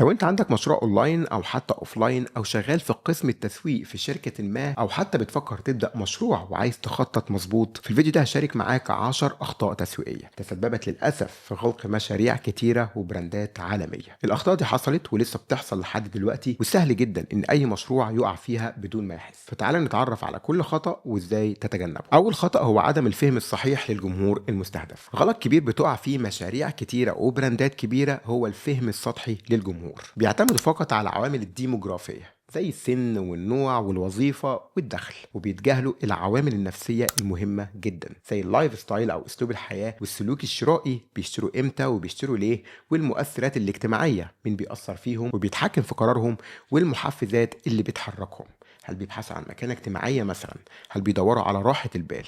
لو انت عندك مشروع اونلاين او حتى اوفلاين او شغال في قسم التسويق في شركة ما او حتى بتفكر تبدأ مشروع وعايز تخطط مظبوط، في الفيديو ده هشارك معاك 10 اخطاء تسويقية تسببت للاسف في غلق مشاريع كتيرة وبراندات عالمية. الاخطاء دي حصلت ولسه بتحصل لحد دلوقتي، وسهل جدا ان اي مشروع يقع فيها بدون ما يحس. فتعال نتعرف على كل خطأ وازاي تتجنبه. اول خطأ هو عدم الفهم الصحيح للجمهور المستهدف. غلط كبير بتقع فيه مشاريع كتيرة وبراندات كبيرة هو الفهم السطحي للجمهور. بيعتمدوا فقط على العوامل الديموغرافية زي السن والنوع والوظيفة والدخل، وبيتجاهلوا العوامل النفسية المهمة جدا زي اللايف ستايل أو أسلوب الحياة والسلوك الشرائي، بيشتروا إمتى وبيشتروا ليه، والمؤثرات الاجتماعية مين بيأثر فيهم وبيتحكم في قرارهم، والمحفزات اللي بتحركهم. هل بيبحثوا عن مكانة اجتماعية مثلا؟ هل بيدوروا على راحة البال؟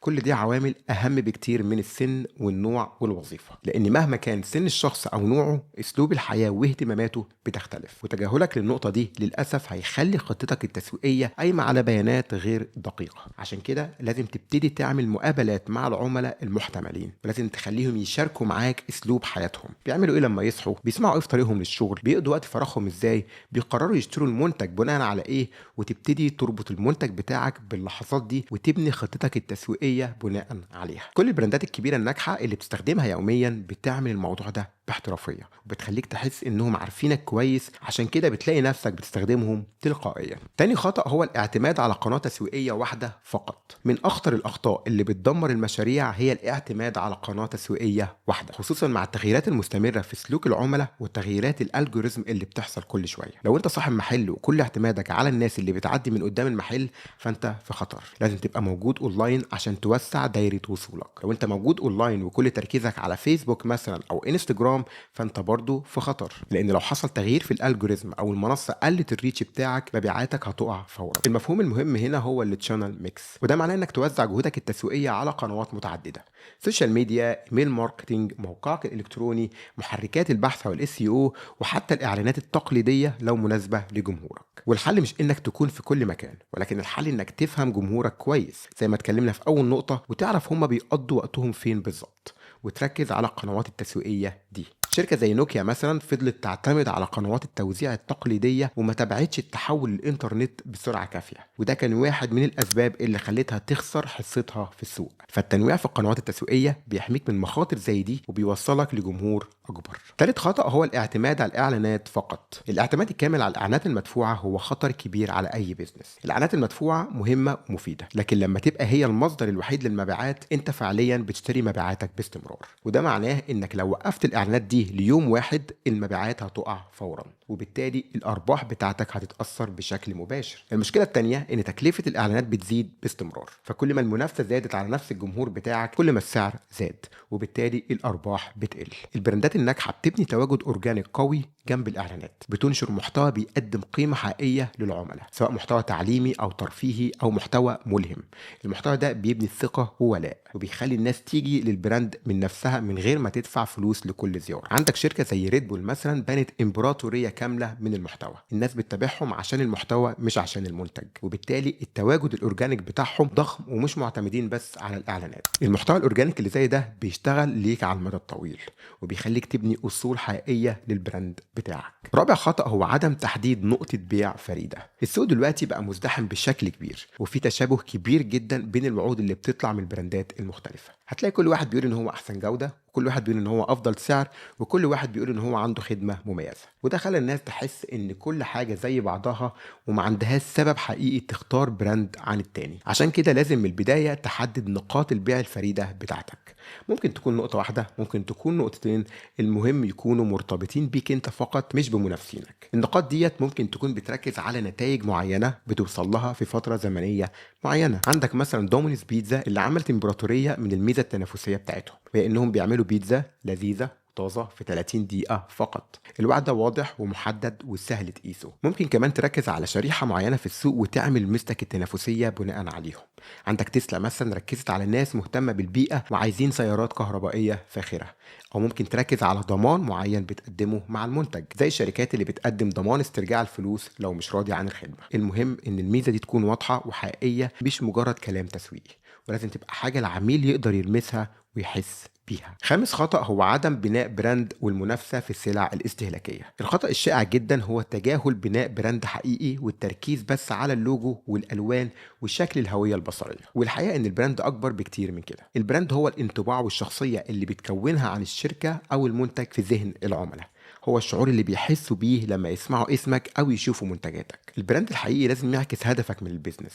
كل دي عوامل أهم بكتير من السن والنوع والوظيفة، لأن مهما كان سن الشخص أو نوعه أسلوب الحياة واهتماماته بتختلف. وتجاهلك للنقطة دي للأسف هيخلي خطتك التسويقية قايمة على بيانات غير دقيقة. عشان كده لازم تبتدي تعمل مقابلات مع العملاء المحتملين، ولازم تخليهم يشاركوا معاك أسلوب حياتهم. بيعملوا إيه لما يصحوا؟ بيسمعوا إيه في طريقهم للشغل؟ بيقضوا وقت فراغهم إزاي؟ بيقرروا يشتروا المنتج بناء على إيه؟ وتبتدي تربط المنتج بتاعك باللحظات دي وتبني خطتك التسويقية بناء عليها. كل البراندات الكبيرة الناجحة اللي بتستخدمها يوميا بتعمل الموضوع ده باحترافية، وبتخليك تحس انهم عارفينك كويس، عشان كده بتلاقي نفسك بتستخدمهم تلقائيا. تاني خطأ هو الاعتماد على قناة تسويقية واحدة فقط. من اخطر الاخطاء اللي بتدمر المشاريع هي الاعتماد على قناة تسويقية واحدة، خصوصا مع التغييرات المستمرة في سلوك العملاء وتغييرات الالجوريزم اللي بتحصل كل شوية. لو انت صاحب محل وكل اعتمادك على الناس اللي بتعدي من قدام المحل، فانت في خطر. لازم تبقى موجود اونلاين عشان توسع دايرة وصولك. لو انت موجود اونلاين وكل تركيزك على فيسبوك مثلا او انستجرام، فانت برضو في خطر، لان لو حصل تغيير في الالجوريزم او المنصه قلت الريتش بتاعك، مبيعاتك هتقع فورا. المفهوم المهم هنا هو التشانل ميكس، وده معناه انك توزع جهودك التسويقيه على قنوات متعدده: سوشيال ميديا، ايميل ماركتنج، موقعك الالكتروني، محركات البحث والاس او، وحتى الاعلانات التقليديه لو مناسبه لجمهورك. والحل مش انك تكون في كل مكان، ولكن الحل انك تفهم جمهورك كويس زي ما اتكلمنا في اول نقطه، وتعرف هما بيقضوا وقتهم فين بالظبط، وتركز على القنوات التسويقيه دي. شركة زي نوكيا مثلا فضلت تعتمد على قنوات التوزيع التقليدية وما تبعتش التحول للإنترنت بسرعة كافية، وده كان واحد من الأسباب اللي خلتها تخسر حصتها في السوق. فالتنويع في القنوات التسويقية بيحميك من مخاطر زي دي وبيوصلك لجمهور أكبر. ثالث خطأ هو الاعتماد على الإعلانات فقط. الاعتماد الكامل على الإعلانات المدفوعة هو خطر كبير على أي بيزنس. الإعلانات المدفوعة مهمة ومفيدة، لكن لما تبقى هي المصدر الوحيد للمبيعات، أنت فعليا بتشتري مبيعاتك باستمرار. وده معناه إنك لو وقفت الإعلانات دي ليوم واحد، المبيعات هتقع فورا، وبالتالي الارباح بتاعتك هتتاثر بشكل مباشر. المشكله الثانيه ان تكلفه الاعلانات بتزيد باستمرار، فكل ما المنافسه زادت على نفس الجمهور بتاعك، كل ما السعر زاد، وبالتالي الارباح بتقل. البراندات الناجحه بتبني تواجد اورجانيك قوي جنب الاعلانات، بتنشر محتوى بيقدم قيمه حقيقيه للعملاء، سواء محتوى تعليمي او ترفيهي او محتوى ملهم. المحتوى ده بيبني الثقه وولاء، وبيخلي الناس تيجي للبراند من نفسها من غير ما تدفع فلوس لكل زياره. عندك شركه زي ريد بول مثلا بنت امبراطوريه كامله من المحتوى، الناس بتتابعهم عشان المحتوى مش عشان المنتج، وبالتالي التواجد الاورجانيك بتاعهم ضخم ومش معتمدين بس على الاعلانات. المحتوى الاورجانيك اللي زي ده بيشتغل ليك على المدى الطويل، وبيخليك تبني اصول حقيقيه للبراند بتاعك. رابع خطأ هو عدم تحديد نقطة بيع فريدة. السوق دلوقتي بقى مزدحم بشكل كبير، وفي تشابه كبير جدا بين الوعود اللي بتطلع من البراندات المختلفة. هتلاقي كل واحد بيقول ان هو احسن جودة، وكل واحد بيقول ان هو افضل سعر، وكل واحد بيقول ان هو عنده خدمة مميزة. وده خلى الناس تحس ان كل حاجة زي بعضها، وما عندهاش سبب حقيقي تختار براند عن التاني. عشان كده لازم من البداية تحدد نقاط البيع الفريدة بتاعتك. ممكن تكون نقطة واحدة، ممكن تكون نقطتين، المهم يكونوا مرتبطين بيك انت فقط مش بمنافسينك. النقاط ديت ممكن تكون بتركز على نتائج معينة بتوصل لها في فترة زمنية معينة. عندك مثلا دومينيز بيتزا اللي عملت امبراطورية من الميزة التنافسية بتاعتهم، وهي انهم بيعملوا بيتزا لذيذة طازة في 30 دقيقة فقط. الوعد ده واضح ومحدد وسهل تقيسه. ممكن كمان تركز على شريحة معينة في السوق وتعمل ميزتك التنافسية بناء عليهم. عندك تسلا مثلا ركزت على ناس مهتمة بالبيئة وعايزين سيارات كهربائية فاخرة. او ممكن تركز على ضمان معين بتقدمه مع المنتج، زي الشركات اللي بتقدم ضمان استرجاع الفلوس لو مش راضي عن الخدمة. المهم ان الميزة دي تكون واضحة وحقيقية، مش مجرد كلام تسويقي، ولازم تبقى حاجة العميل يقدر يلمسها ويحس بيها. خامس خطأ هو عدم بناء براند والمنافسة في السلع الاستهلاكية. الخطأ الشائع جدا هو تجاهل بناء براند حقيقي والتركيز بس على اللوجو والألوان وشكل الهوية البصرية، والحقيقة إن البراند أكبر بكتير من كده. البراند هو الانطباع والشخصية اللي بتكونها عن الشركة أو المنتج في ذهن العملاء، هو الشعور اللي بيحسوا بيه لما يسمعوا اسمك أو يشوفوا منتجاتك. البراند الحقيقي لازم يعكس هدفك من البيزنس،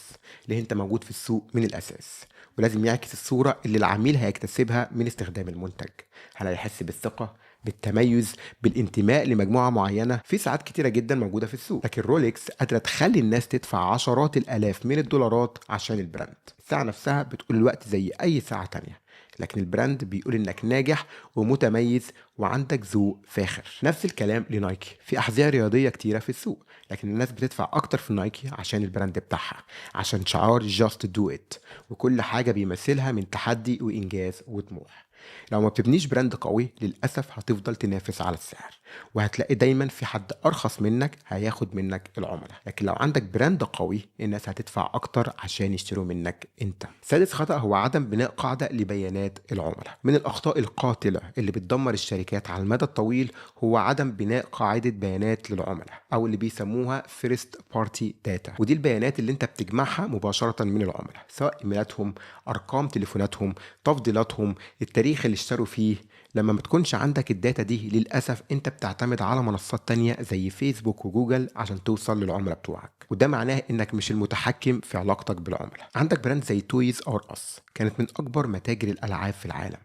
ليه انت موجود في السوق من الأساس، ولازم يعكس الصورة اللي العميل هيكتسبها من استخدام المنتج. هل هيحس بالثقة، بالتميز، بالانتماء لمجموعة معينة؟ في ساعات كتيرة جدا موجودة في السوق، لكن رولكس قادرة تخلي الناس تدفع عشرات الآلاف من الدولارات عشان البراند. الساعة نفسها بتقول الوقت زي أي ساعة تانية، لكن البراند بيقول انك ناجح ومتميز وعندك ذوق فاخر. نفس الكلام لنايكي، في احذيه رياضيه كتيره في السوق، لكن الناس بتدفع اكتر في نايكي عشان البراند بتاعها، عشان شعار جاست دو ات، وكل حاجه بيمثلها من تحدي وانجاز وطموح. لو ما بتبنيش براند قوي للاسف هتفضل تنافس على السعر، وهتلاقي دايما في حد ارخص منك هياخد منك العملاء. لكن لو عندك براند قوي الناس هتدفع اكتر عشان يشتروا منك انت. سادس خطأ هو عدم بناء قاعدة لبيانات العملاء. من الاخطاء القاتلة اللي بتدمر الشركات على المدى الطويل هو عدم بناء قاعدة بيانات للعملاء، او اللي بيسموها فيرست بارتي داتا، ودي البيانات اللي انت بتجمعها مباشرة من العملاء، سواء ايميلاتهم، ارقام تليفوناتهم، تفضيلاتهم، التاريخ اللي اشتروا فيه. لما ما تكونش عندك الداتا دي للأسف انت بتعتمد على منصات تانية زي فيسبوك وجوجل عشان توصل للعملاء بتوعك، وده معناه انك مش المتحكم في علاقتك بالعملاء. عندك براند زي تويز اور اس، كانت من اكبر متاجر الالعاب في العالم،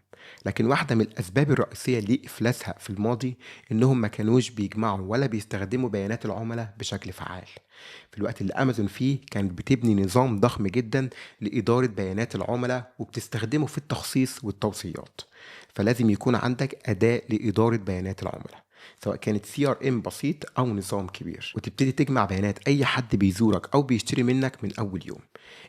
لكن واحدة من الأسباب الرئيسية لإفلاسها في الماضي إنهم ما كانوش بيجمعوا ولا بيستخدموا بيانات العملاء بشكل فعال. في الوقت اللي أمازون فيه كانت بتبني نظام ضخم جدا لإدارة بيانات العملاء وبتستخدمه في التخصيص والتوصيات. فلازم يكون عندك أداة لإدارة بيانات العملاء، سواء كانت CRM بسيط أو نظام كبير، وتبتدي تجمع بيانات أي حد بيزورك أو بيشتري منك من أول يوم.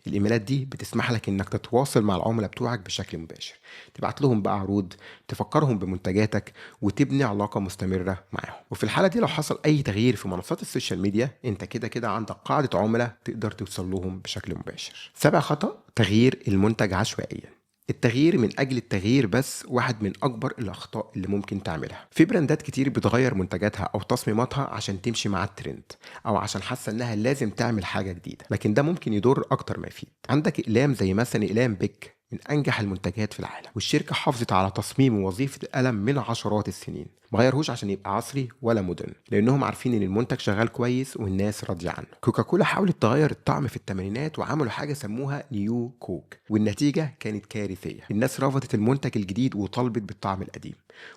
الإيميلات دي بتسمح لك إنك تتواصل مع العملاء بتوعك بشكل مباشر، تبعت لهم بقى عروض، تفكرهم بمنتجاتك، وتبني علاقة مستمرة معاهم. وفي الحالة دي لو حصل أي تغيير في منصات السوشيال ميديا أنت كده كده عندك قاعدة عملاء تقدر توصل لهم بشكل مباشر. سابع خطأ، تغيير المنتج عشوائيا. التغيير من أجل التغيير بس واحد من أكبر الأخطاء اللي ممكن تعملها. في براندات كتير بتغير منتجاتها أو تصميماتها عشان تمشي مع الترند، أو عشان حاسة إنها لازم تعمل حاجة جديدة، لكن ده ممكن يضر أكتر ما يفيد. عندك إقلام زي مثلا إقلام بيك، من أنجح المنتجات في العالم، والشركة حافظت على تصميم ووظيفة القلم من عشرات السنين، ما غيرهوش عشان يبقى عصري ولا مودرن، لأنهم عارفين إن المنتج شغال كويس والناس راضية عنه. كوكاكولا حاولت تغير الطعم في الثمانينات وعملوا حاجة سموها نيو كوك، والنتيجة كانت كارثية. الناس رفضت المنتج الجديد وطلبت بالطعم القديم،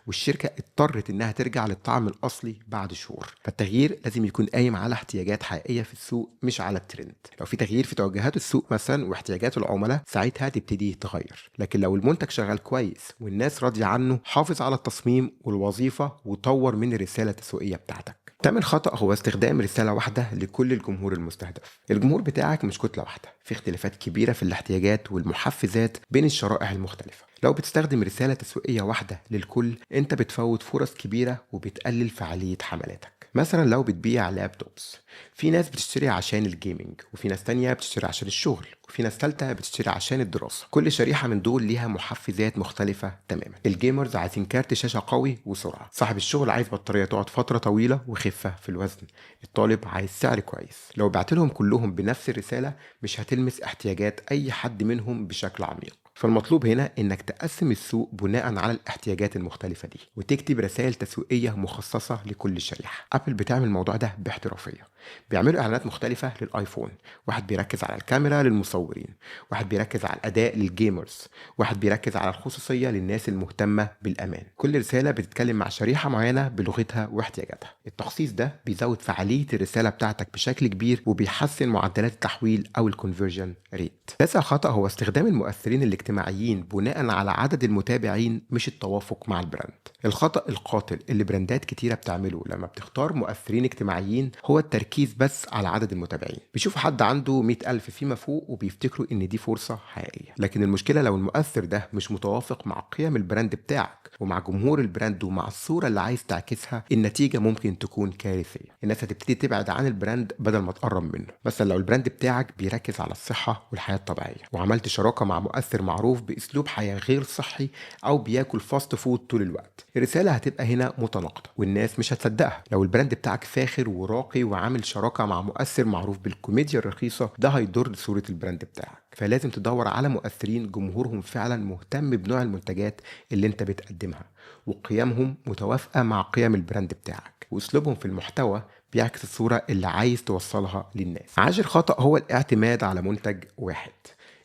والشركة اضطرت إنها ترجع للطعم الأصلي بعد شهور. فالتغيير لازم يكون قايم على احتياجات حقيقية في السوق مش على الترند. لو في تغيير في توجهات السوق مثلا واحتياجات العملاء ساعتها تبتدي تغير، لكن لو المنتج شغال كويس والناس راضية عنه حافظ على التصميم والوظيفة وطور من الرسالة التسويقية بتاعتك. تامن خطأ هو استخدام رسالة واحدة لكل الجمهور المستهدف. الجمهور بتاعك مش كتلة واحدة، في اختلافات كبيرة في الاحتياجات والمحفزات بين الشرائح المختلفة. لو بتستخدم رسالة تسويقية واحدة للكل انت بتفوت فرص كبيرة وبتقلل فعالية حملاتك. مثلا لو بتبيع لابتوبس، في ناس بتشتري عشان الجيمنج، وفي ناس تانية بتشتري عشان الشغل، وفي ناس تالتة بتشتري عشان الدراسة. كل شريحة من دول ليها محفزات مختلفة تماما. الجيمرز عايزين كارت شاشة قوي وسرعة، صاحب الشغل عايز بطارية تقعد فترة طويلة وخفة في الوزن، الطالب عايز سعر كويس. لو بعتلهم كلهم بنفس الرسالة مش هتلمس احتياجات أي حد منهم بشكل عميق. فالمطلوب هنا انك تقسم السوق بناء على الاحتياجات المختلفة دي، وتكتب رسائل تسويقية مخصصة لكل شريحة. ابل بتعمل الموضوع ده باحترافية، بيعملوا اعلانات مختلفة للايفون، واحد بيركز على الكاميرا للمصورين، واحد بيركز على الاداء للجيمرز، واحد بيركز على الخصوصية للناس المهتمة بالامان. كل رسالة بتتكلم مع شريحة معينة بلغتها واحتياجاتها. التخصيص ده بيزود فعالية الرسالة بتاعتك بشكل كبير وبيحسن معدلات التحويل او الكونفرجن ريت. تاسع خطأ هو استخدام المؤثرين الاجتماعيين بناء على عدد المتابعين مش التوافق مع البراند. الخطأ القاتل اللي براندات كتيرة بتعمله لما بتختار مؤثرين اجتماعيين هو التركيز بس على عدد المتابعين. بيشوفوا حد عنده 100,000 فيما فوق وبيفتكروا ان دي فرصة حقيقية، لكن المشكلة لو المؤثر ده مش متوافق مع قيم البراند بتاعك ومع جمهور البراند ومع الصورة اللي عايز تعكسها، النتيجة ممكن تكون كارثية. الناس هتبتدي تبعد عن البراند بدل ما تقرب منه. مثلا لو البراند بتاعك بيركز على الصحة والحياة الطبيعية وعملت شراكة مع مؤثر معروف باسلوب حياه غير صحي او بياكل فاست فود طول الوقت. الرساله هتبقى هنا متناقضه والناس مش هتصدقها. لو البراند بتاعك فاخر وراقي وعامل شراكه مع مؤثر معروف بالكوميديا الرخيصه، ده هيضر صوره البراند بتاعك. فلازم تدور على مؤثرين جمهورهم فعلا مهتم بنوع المنتجات اللي انت بتقدمها، وقيمهم متوافقه مع قيم البراند بتاعك، واسلوبهم في المحتوى بيعكس الصورة اللي عايز توصلها للناس. عاشر خطأ هو الاعتماد على منتج واحد.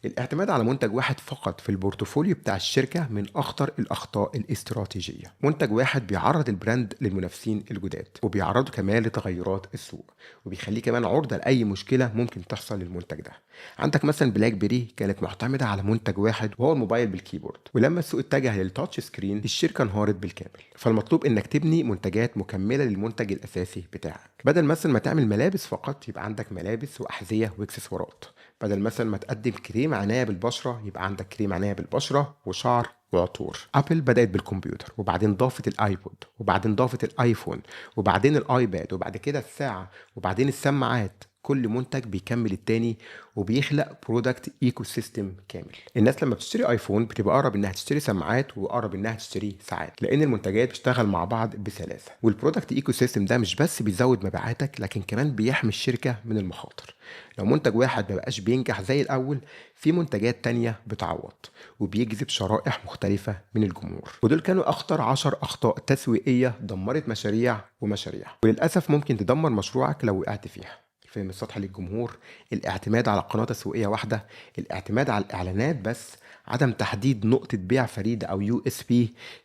الاعتماد على منتج واحد فقط في البورتفوليو بتاع الشركة من أخطر الأخطاء الاستراتيجية. منتج واحد بيعرض البراند للمنافسين الجداد، وبيعرضه كمان لتغيرات السوق، وبيخليه كمان عرضة لأي مشكلة ممكن تحصل للمنتج ده. عندك مثلا بلاك بيري كانت معتمدة على منتج واحد وهو الموبايل بالكيبورد، ولما السوق اتجه للتاتش سكرين الشركة انهارت بالكامل. فالمطلوب انك تبني منتجات مكملة للمنتج الأساسي بتاعك. بدل مثلا ما تعمل ملابس فقط يبقى عندك ملابس وأحذية واكسسوارات. بدل مثلا ما تقدم كريم عناية بالبشرة يبقى عندك كريم عناية بالبشرة وشعر وعطور. ابل بدأت بالكمبيوتر، وبعدين ضافت الايبود، وبعدين ضافت الايفون، وبعدين الايباد، وبعد كده الساعة، وبعدين السماعات. كل منتج بيكمل التاني وبيخلق برودكت ايكو سيستم كامل. الناس لما بتشتري ايفون بتبقى اقرب انها تشتري سماعات واقرب انها تشتري ساعات، لان المنتجات بتشتغل مع بعض بسلاسه. والبرودكت ايكو سيستم ده مش بس بيزود مبيعاتك، لكن كمان بيحمي الشركه من المخاطر. لو منتج واحد مبقاش بينجح زي الاول، في منتجات تانية بتعوض، وبيجذب شرائح مختلفة من الجمهور. ودول كانوا أخطر 10 أخطاء تسويقية دمرت مشاريع ومشاريع، وللأسف ممكن تدمر مشروعك لو وقعت فيها. الفهم السطحي للجمهور، الاعتماد على قناة تسويقية واحدة، الاعتماد على الإعلانات بس، عدم تحديد نقطة بيع فريدة أو USP،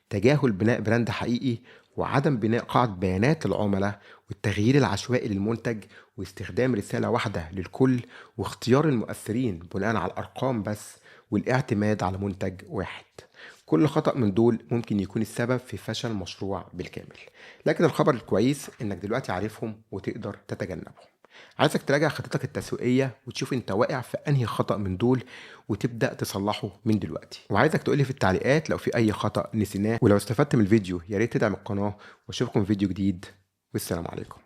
تجاهل بناء براند حقيقي، وعدم بناء قاعدة بيانات للعملاء، والتغيير العشوائي للمنتج، واستخدام رسالة واحدة للكل، واختيار المؤثرين بناء على الأرقام بس، والاعتماد على منتج واحد. كل خطأ من دول ممكن يكون السبب في فشل مشروع بالكامل. لكن الخبر الكويس انك دلوقتي عارفهم وتقدر تتجنبهم. عايزك تراجع خطتك التسويقية وتشوف انت واقع في انهي خطأ من دول، وتبدأ تصلحه من دلوقتي. وعايزك تقولي في التعليقات لو في اي خطأ نسيناه. ولو استفدت من الفيديو يا ريت تدعم القناة، واشوفكم في فيديو جديد، والسلام عليكم.